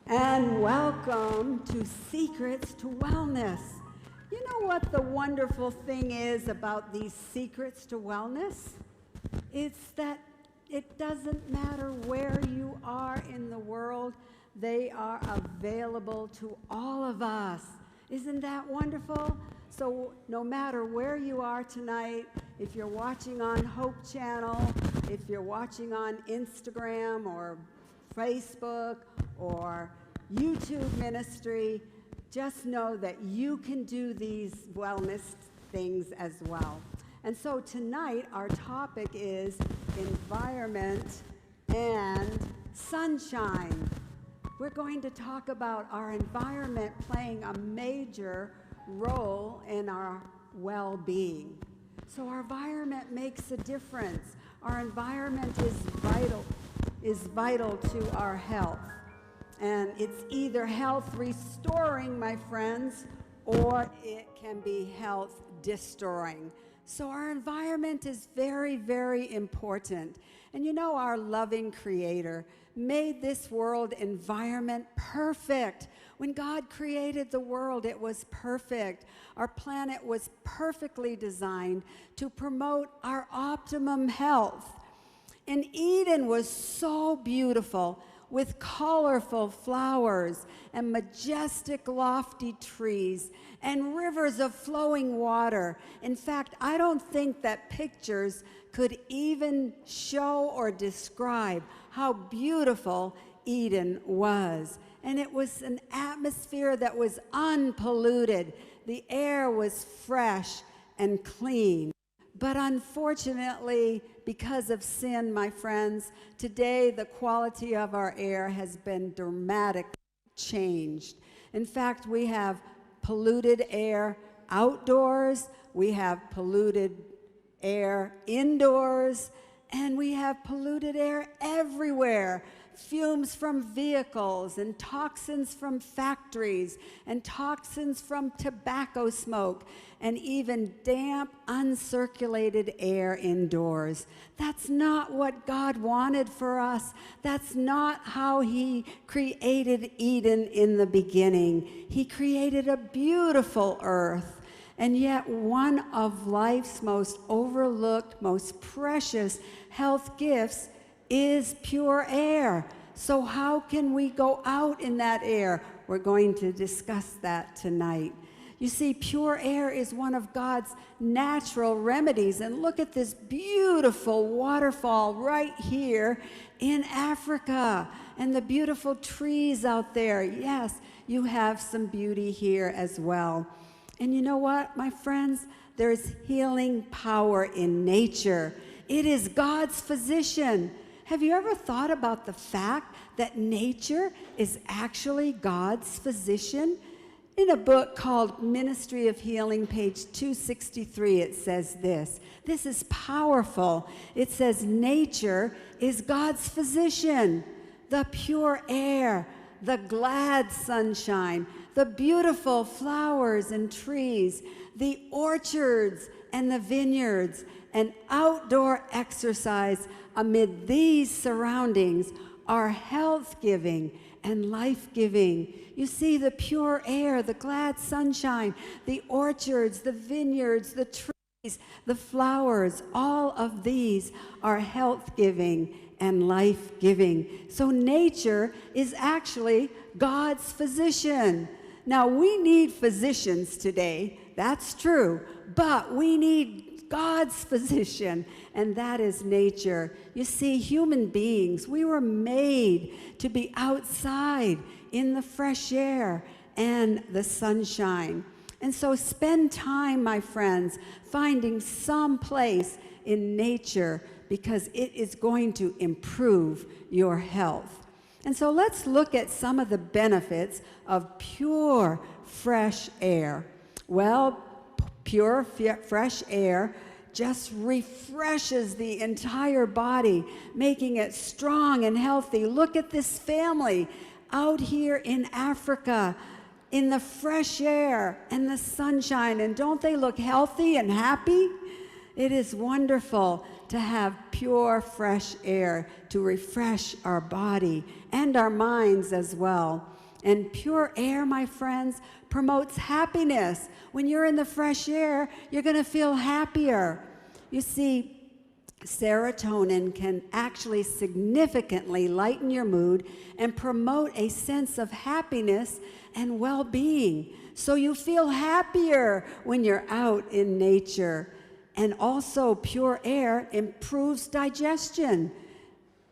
And welcome to Secrets to Wellness. You know what the wonderful thing is about these secrets to wellness? It's that it doesn't matter where you are in the world, they are available to all of us. Isn't that wonderful? So no matter where you are tonight, if you're watching on Hope Channel, if you're watching on Instagram or Facebook or YouTube ministry, just know that you can do these wellness things as well. And so tonight our topic is environment and sunshine. We're going to talk about our environment playing a major role in our well-being. So our environment makes a difference. Our environment is vital to our health. And it's either health restoring, my friends, or it can be health destroying. So our environment is very, very important. And you know, our loving Creator made this world environment perfect. When God created the world, it was perfect. Our planet was perfectly designed to promote our optimum health. And Eden was so beautiful, with colorful flowers and majestic lofty trees and rivers of flowing water. In fact, I don't think that pictures could even show or describe how beautiful Eden was. And it was an atmosphere that was unpolluted. The air was fresh and clean. But unfortunately, because of sin, my friends, today the quality of our air has been dramatically changed. In fact, we have polluted air outdoors, we have polluted air indoors, and we have polluted air everywhere. Fumes from vehicles and toxins from factories and toxins from tobacco smoke and even damp, uncirculated air indoors. That's not what God wanted for us. That's not how He created Eden in the beginning. He created a beautiful earth. And yet one of life's most overlooked, most precious health gifts is pure air. So how can we go out in that air? We're going to discuss that tonight. You see, pure air is one of God's natural remedies. And look at this beautiful waterfall right here in Africa and the beautiful trees out there. Yes, you have some beauty here as well. And you know what, my friends? There's healing power in nature. It is God's physician. Have you ever thought about the fact that nature is actually God's physician? In a book called Ministry of Healing, page 263, it says this. This is powerful. It says, nature is God's physician. The pure air, the glad sunshine, the beautiful flowers and trees, the orchards and the vineyards, and outdoor exercise amid these surroundings are health-giving and life-giving. You see, the pure air, the glad sunshine, the orchards, the vineyards, the trees, the flowers, all of these are health-giving and life-giving. So nature is actually God's physician. Now, we need physicians today, that's true, but we need God's physician, and that is nature. You see, human beings, we were made to be outside in the fresh air and the sunshine. And so spend time, my friends, finding some place in nature because it is going to improve your health. And so let's look at some of the benefits of pure, fresh air. Well, pure, fresh air just refreshes the entire body, making it strong and healthy. Look at this family out here in Africa in the fresh air and the sunshine. And don't they look healthy and happy? It is wonderful to have pure, fresh air to refresh our body and our minds as well. And pure air, my friends, promotes happiness. When you're in the fresh air, you're going to feel happier. You see, serotonin can actually significantly lighten your mood and promote a sense of happiness and well-being. So you feel happier when you're out in nature. And also, pure air improves digestion.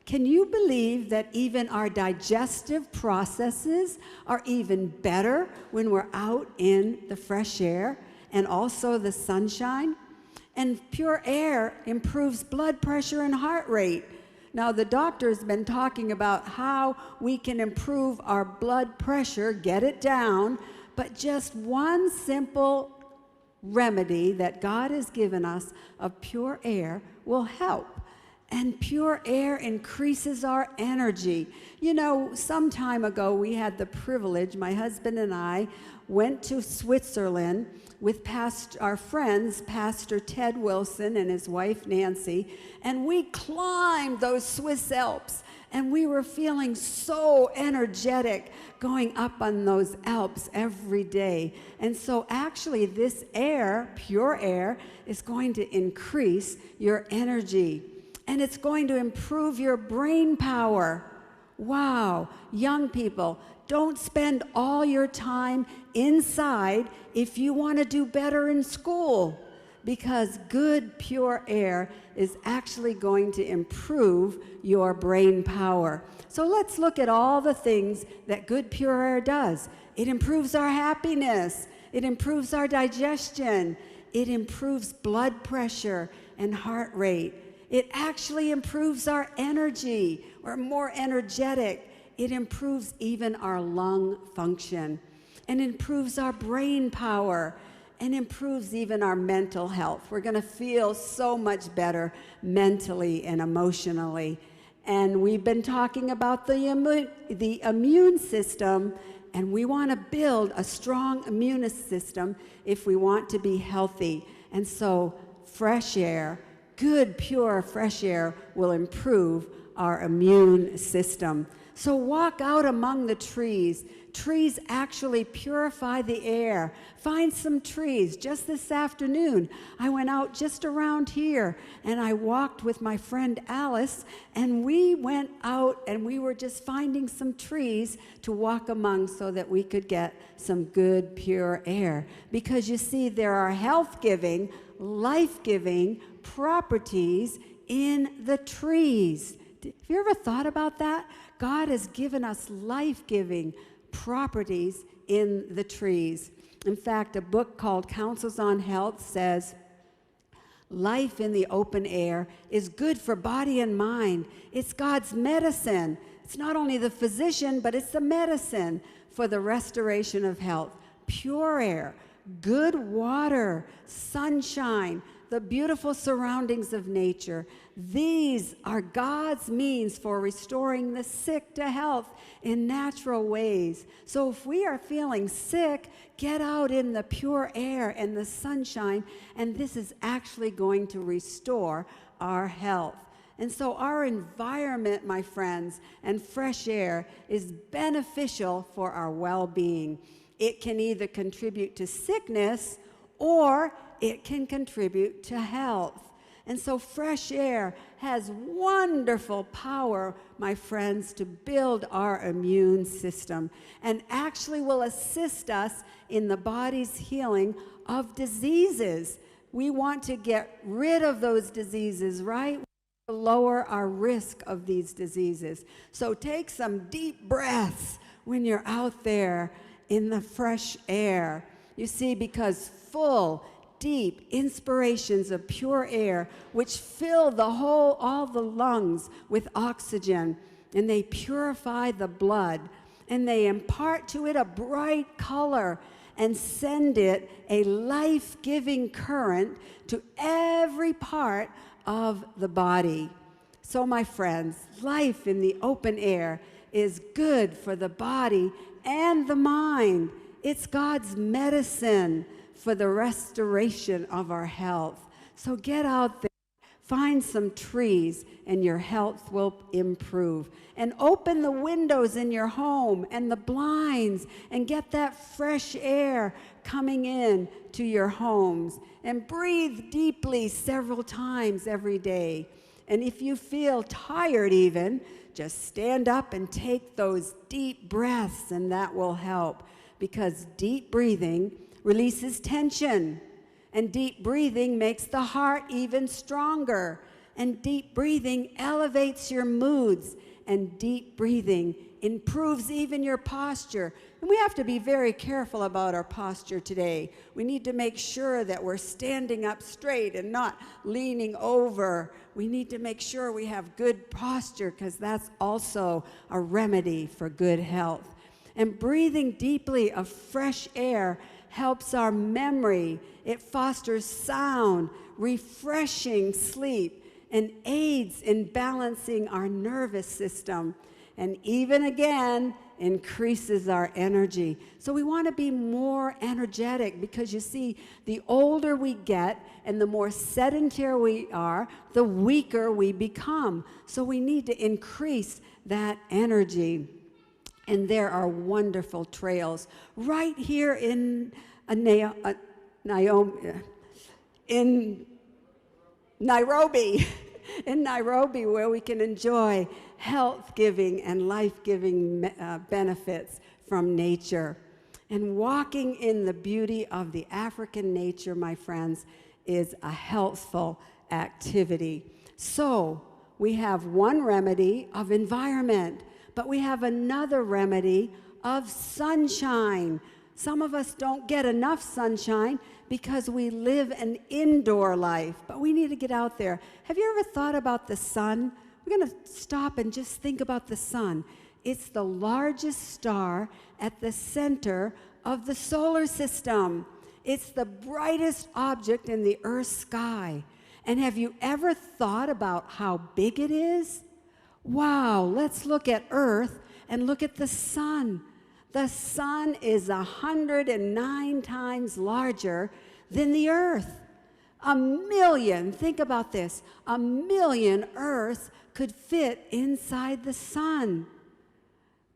Can you believe that even our digestive processes are even better when we're out in the fresh air and also the sunshine? And pure air improves blood pressure and heart rate. Now, the doctor's been talking about how we can improve our blood pressure, get it down, but just one simple remedy that God has given us of pure air will help. And pure air increases our energy. You know, some time ago we had the privilege, my husband and I went to Switzerland with our friends, Pastor Ted Wilson and his wife Nancy, and we climbed those Swiss Alps. And we were feeling so energetic going up on those Alps every day. And so actually this air, pure air, is going to increase your energy. And it's going to improve your brain power. Wow, young people, don't spend all your time inside if you want to do better in school, because good, pure air is actually going to improve your brain power. So let's look at all the things that good, pure air does. It improves our happiness. It improves our digestion. It improves blood pressure and heart rate. It actually improves our energy. We're more energetic. It improves even our lung function and improves our brain power and improves even our mental health. We're going to feel so much better mentally and emotionally. And we've been talking about the immune system, and we want to build a strong immune system if we want to be healthy. And so fresh air, good, pure, fresh air will improve our immune system. So walk out among the trees. Trees actually purify the air. Find some trees. Just this afternoon, I went out just around here, and I walked with my friend Alice, and we went out, and we were just finding some trees to walk among so that we could get some good, pure air. Because you see, there are health-giving, life-giving properties in the trees. Have you ever thought about that? God has given us life-giving properties in the trees. In fact, a book called Counsels on Health says, life in the open air is good for body and mind. It's God's medicine. It's not only the physician, but it's the medicine for the restoration of health. Pure air, good water, sunshine, the beautiful surroundings of nature. These are God's means for restoring the sick to health in natural ways. So if we are feeling sick, get out in the pure air and the sunshine, and this is actually going to restore our health. And so our environment, my friends, and fresh air is beneficial for our well-being. It can either contribute to sickness or it can contribute to health. And so fresh air has wonderful power, my friends, to build our immune system and actually will assist us in the body's healing of diseases. We want to get rid of those diseases, right? To lower our risk of these diseases. So take some deep breaths when you're out there in the fresh air. You see, because full, deep inspirations of pure air, which fill all the lungs with oxygen, and they purify the blood, and they impart to it a bright color and send it a life-giving current to every part of the body. So, my friends, life in the open air is good for the body and the mind. It's God's medicine for the restoration of our health. So get out there. Find some trees and your health will improve. And open the windows in your home and the blinds and get that fresh air coming in to your homes. And breathe deeply several times every day. And if you feel tired even, just stand up and take those deep breaths, and that will help, because deep breathing releases tension. And deep breathing makes the heart even stronger. And deep breathing elevates your moods. And deep breathing improves even your posture. And we have to be very careful about our posture today. We need to make sure that we're standing up straight and not leaning over. We need to make sure we have good posture, because that's also a remedy for good health. And breathing deeply of fresh air helps our memory. It fosters sound, refreshing sleep, and aids in balancing our nervous system. And even again, increases our energy. So we want to be more energetic, because you see, the older we get and the more sedentary we are, the weaker we become. So we need to increase that energy. And there are wonderful trails right here in Nairobi, in Nairobi, where we can enjoy health-giving and life-giving benefits from nature. And walking in the beauty of the African nature, my friends, is a healthful activity. So we have one remedy of environment, but we have another remedy of sunshine. Some of us don't get enough sunshine because we live an indoor life, but we need to get out there. Have you ever thought about the sun? We're going to stop and just think about the sun. It's the largest star at the center of the solar system. It's the brightest object in the Earth's sky. And have you ever thought about how big it is? Wow, let's look at Earth and look at the sun. The sun is 109 times larger than the Earth. 1,000,000, think about this, 1,000,000 Earths could fit inside the sun.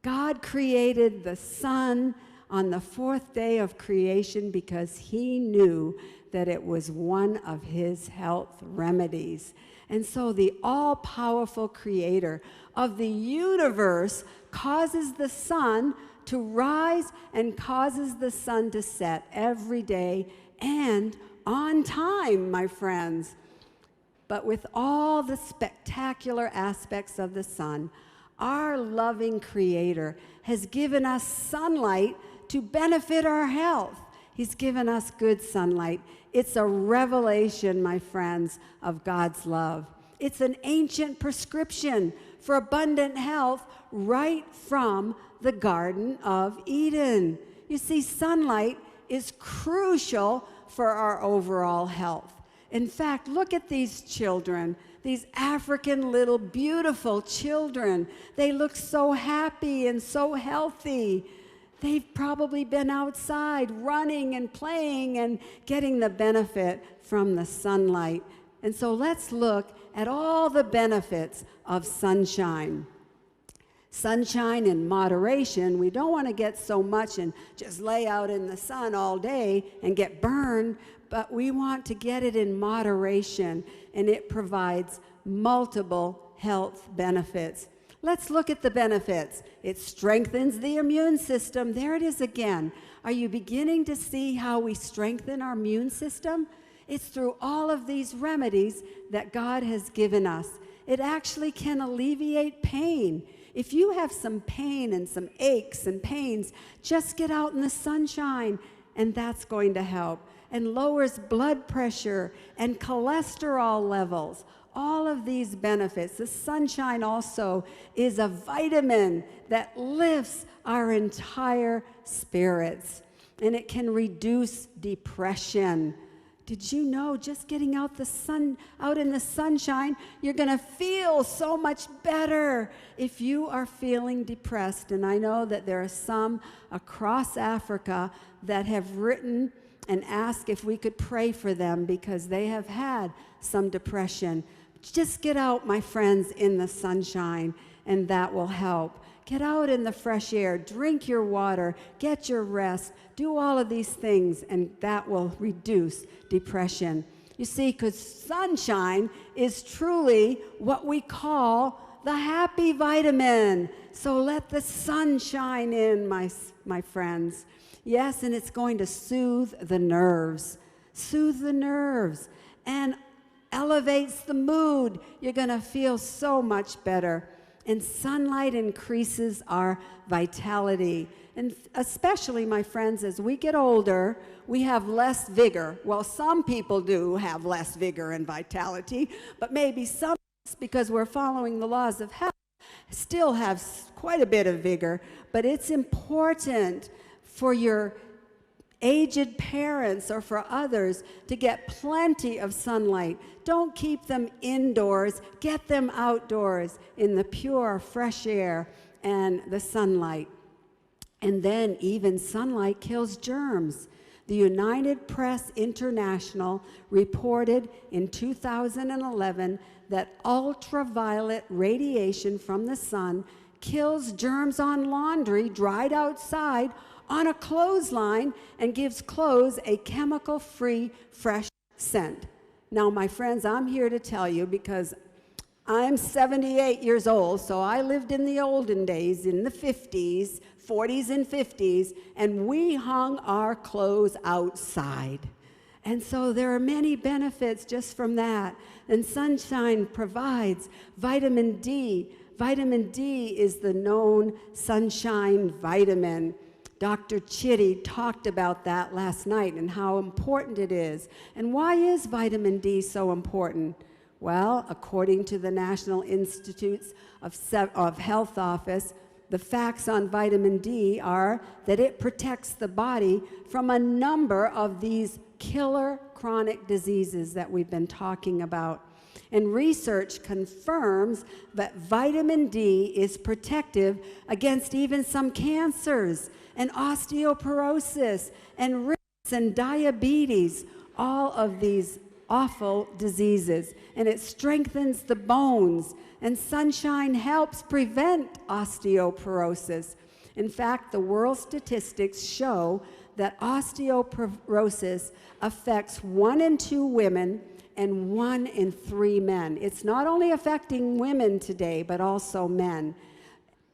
God created the sun on the fourth day of creation because he knew that it was one of his health remedies. And so the all-powerful creator of the universe causes the sun to rise and causes the sun to set every day and on time, my friends. But with all the spectacular aspects of the sun, our loving creator has given us sunlight to benefit our health. He's given us good sunlight. It's a revelation, my friends, of God's love. It's an ancient prescription for abundant health right from the Garden of Eden. You see, sunlight is crucial for our overall health. In fact, look at these children, these African little beautiful children. They look so happy and so healthy. They've probably been outside running and playing and getting the benefit from the sunlight. And so let's look at all the benefits of sunshine. Sunshine in moderation. We don't want to get so much and just lay out in the sun all day and get burned, but we want to get it in moderation, and it provides multiple health benefits. Let's look at the benefits. It strengthens the immune system. There it is again. Are you beginning to see how we strengthen our immune system? It's through all of these remedies that God has given us. It actually can alleviate pain. If you have some pain and some aches and pains, just get out in the sunshine, and that's going to help. And lowers blood pressure and cholesterol levels. All of these benefits. The sunshine also is a vitamin that lifts our entire spirits, and it can reduce depression. Did you know just getting out in the sunshine, you're going to feel so much better if you are feeling depressed? And I know that there are some across Africa that have written and ask if we could pray for them because they have had some depression. Just get out, my friends, in the sunshine, and that will help. Get out in the fresh air, drink your water, get your rest, do all of these things, and that will reduce depression. You see, because sunshine is truly what we call the happy vitamin. So let the sun shine in, my friends. Yes, and it's going to soothe the nerves, and elevates the mood. You're going to feel so much better. And sunlight increases our vitality. And especially, my friends, as we get older, we have less vigor. Well, some people do have less vigor and vitality, but maybe some of us, because we're following the laws of health, still have quite a bit of vigor. But it's important for your aged parents or for others to get plenty of sunlight. Don't keep them indoors. Get them outdoors in the pure, fresh air and the sunlight. And then even sunlight kills germs. The United Press International reported in 2011 that ultraviolet radiation from the sun kills germs on laundry dried outside on a clothesline and gives clothes a chemical-free, fresh scent. Now, my friends, I'm here to tell you because I'm 78 years old, so I lived in the olden days, in the 50s, 40s and 50s, and we hung our clothes outside. And so there are many benefits just from that. And sunshine provides vitamin D. Vitamin D is the known sunshine vitamin. Dr. Chitty talked about that last night and how important it is. And why is vitamin D so important? Well, according to the National Institutes of Health Office, the facts on vitamin D are that it protects the body from a number of these killer chronic diseases that we've been talking about. And research confirms that vitamin D is protective against even some cancers and osteoporosis and risks and diabetes, all of these awful diseases. And it strengthens the bones, and sunshine helps prevent osteoporosis. In fact, the world statistics show that osteoporosis affects 1 in 2 women and 1 in 3 men. It's not only affecting women today, but also men.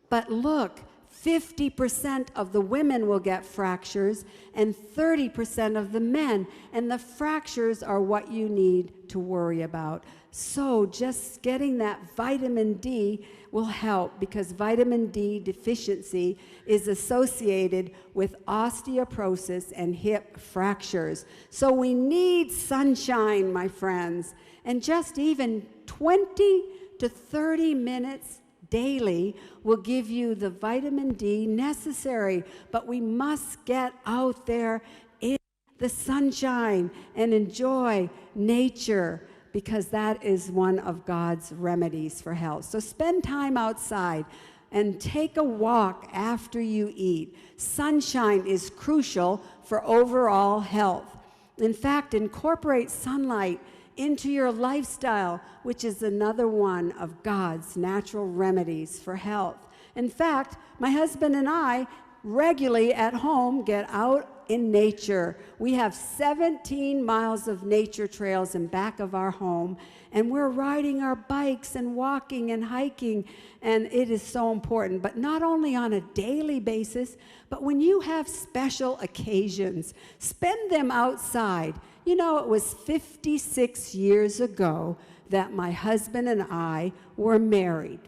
But look, 50% of the women will get fractures and 30% of the men. And the fractures are what you need to worry about. So just getting that vitamin D will help, because vitamin D deficiency is associated with osteoporosis and hip fractures. So we need sunshine, my friends. And just even 20 to 30 minutes daily will give you the vitamin D necessary. But we must get out there in the sunshine and enjoy nature, because that is one of God's remedies for health. So spend time outside and take a walk after you eat. Sunshine is crucial for overall health. In fact, incorporate sunlight into your lifestyle, which is another one of God's natural remedies for health. In fact, my husband and I regularly at home get out in nature. We have 17 miles of nature trails in back of our home, and we're riding our bikes and walking and hiking, and it is so important. But not only on a daily basis, but when you have special occasions, spend them outside. You know, it was 56 years ago that my husband and I were married.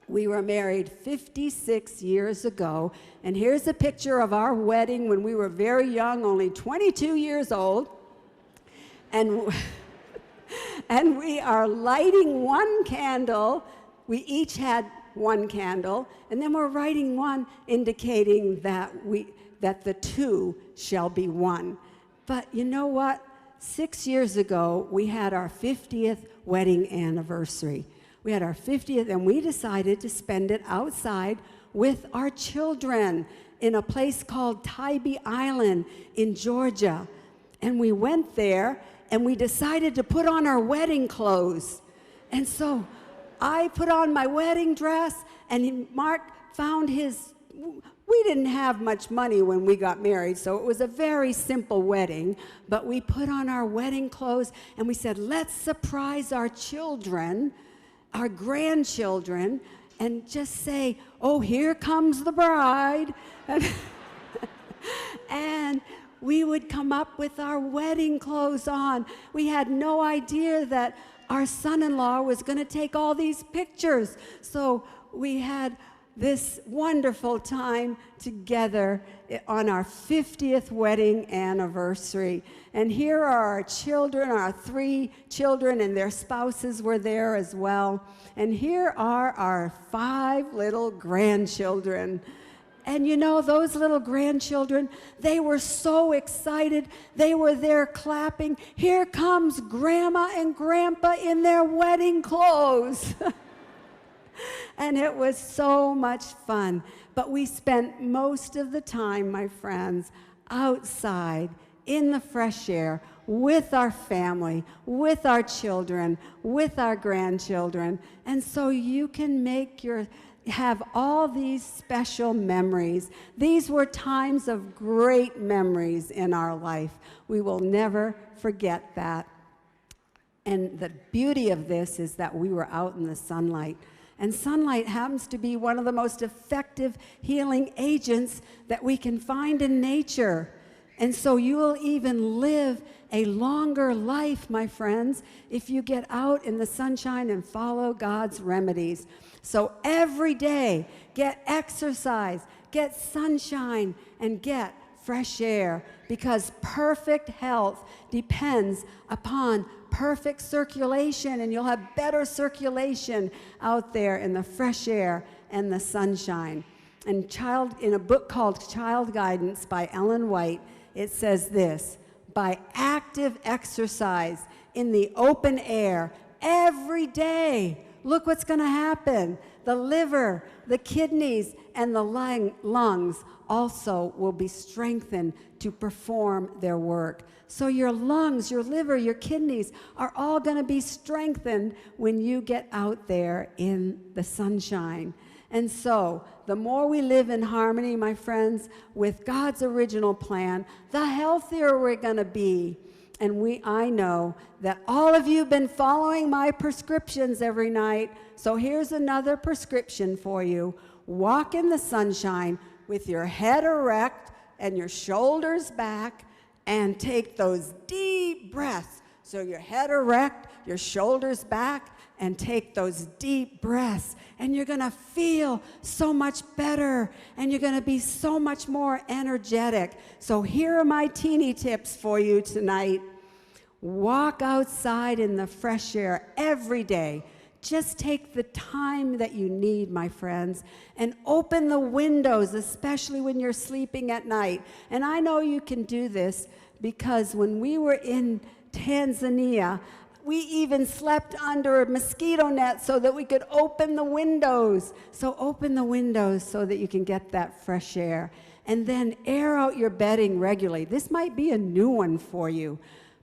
We were married 56 years ago, and here's a picture of our wedding when we were very young, only 22 years old, and we are lighting one candle. We each had one candle, and then we're writing one indicating that the two shall be one. But you know what? 6 years ago, we had our 50th wedding anniversary. We had our 50th, and we decided to spend it outside with our children. in a place called Tybee Island in Georgia. And we went there, and we decided to put on our wedding clothes. And so I put on my wedding dress, and Mark found his... We didn't have much money when we got married, so it was a very simple wedding, but we put on our wedding clothes, and we said, let's surprise our children, our grandchildren, and just say, oh, here comes the bride. And we would come up with our wedding clothes on. We had no idea that our son-in-law was going to take all these pictures. So we had this wonderful time together on our 50th wedding anniversary. And here are our children, our 3 children, and their spouses were there as well. And here are our 5 little grandchildren. And you know, those little grandchildren, they were so excited. They were there clapping. Here comes Grandma and Grandpa in their wedding clothes. And it was so much fun. But we spent most of the time, my friends, outside in the fresh air with our family, with our children, with our grandchildren. And so you can have all these special memories. These were times of great memories in our life. We will never forget that. And the beauty of this is that we were out in the sunlight. And sunlight happens to be one of the most effective healing agents that we can find in nature. And so you will even live a longer life, my friends, if you get out in the sunshine and follow God's remedies. So every day, get exercise, get sunshine, and get fresh air, because perfect health depends upon perfect circulation, and you'll have better circulation out there in the fresh air and the sunshine. And in a book called Child Guidance by Ellen White, it says this: by active exercise in the open air every day, look what's going to happen. The liver, the kidneys, and the lungs also will be strengthened to perform their work. So your lungs, your liver, your kidneys are all going to be strengthened when you get out there in the sunshine. And so the more we live in harmony, my friends, with God's original plan, the healthier we're going to be. And I know that all of you have been following my prescriptions every night. So here's another prescription for you. Walk in the sunshine with your head erect and your shoulders back, and take those deep breaths. So your head erect, your shoulders back, and take those deep breaths. And you're going to feel so much better, and you're going to be so much more energetic. So here are my teeny tips for you tonight. Walk outside in the fresh air every day. Just take the time that you need, my friends, and open the windows, especially when you're sleeping at night. And I know you can do this because when we were in Tanzania, we even slept under a mosquito net so that we could open the windows. So open the windows so that you can get that fresh air. And then air out your bedding regularly. This might be a new one for you.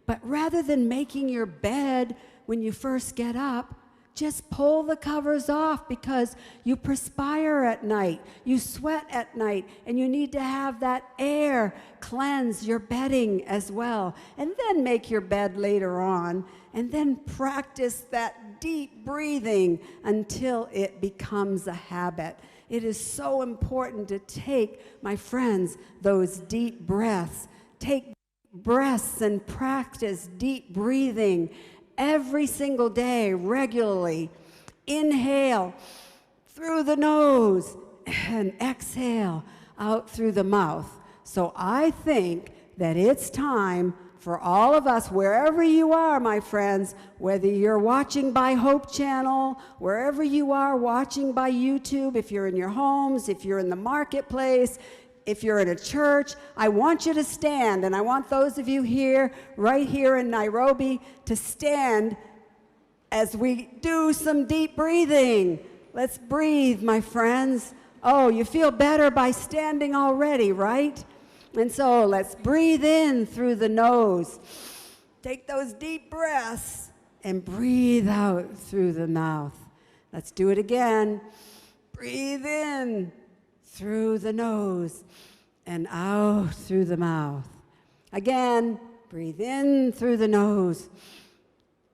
But rather than making your bed when you first get up, just pull the covers off, because you perspire at night, you sweat at night, and you need to have that air cleanse your bedding as well. And then make your bed later on, and then practice that deep breathing until it becomes a habit. It is so important to take, my friends, those deep breaths. Take breaths and practice deep breathing every single day, regularly. Inhale through the nose and exhale out through the mouth. So I think that it's time for all of us, wherever you are, my friends, whether you're watching by Hope Channel, wherever you are watching by YouTube, if you're in your homes, if you're in the marketplace, if you're at a church, I want you to stand, and I want those of you here, right here in Nairobi, to stand as we do some deep breathing. Let's breathe, my friends. Oh, you feel better by standing already, right? And so let's breathe in through the nose. Take those deep breaths and breathe out through the mouth. Let's do it again. Breathe in through the nose and out through the mouth. Again, breathe in through the nose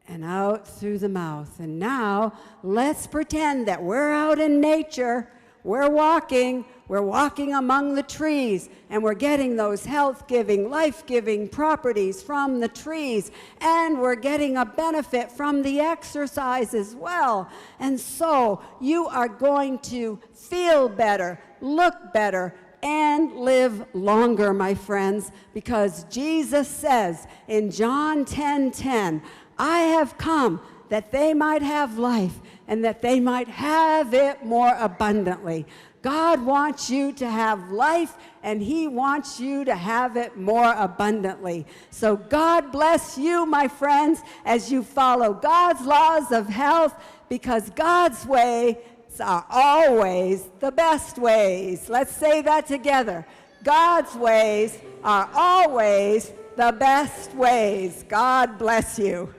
and out through the mouth. And now let's pretend that we're out in nature. We're walking among the trees, and we're getting those health-giving, life-giving properties from the trees, and we're getting a benefit from the exercise as well. And so you are going to feel better, look better, and live longer, my friends, because Jesus says in John 10:10, I have come that they might have life and that they might have it more abundantly. God wants you to have life, and he wants you to have it more abundantly. So God bless you, my friends, as you follow God's laws of health, because God's ways are always the best ways. Let's say that together. God's ways are always the best ways. God bless you.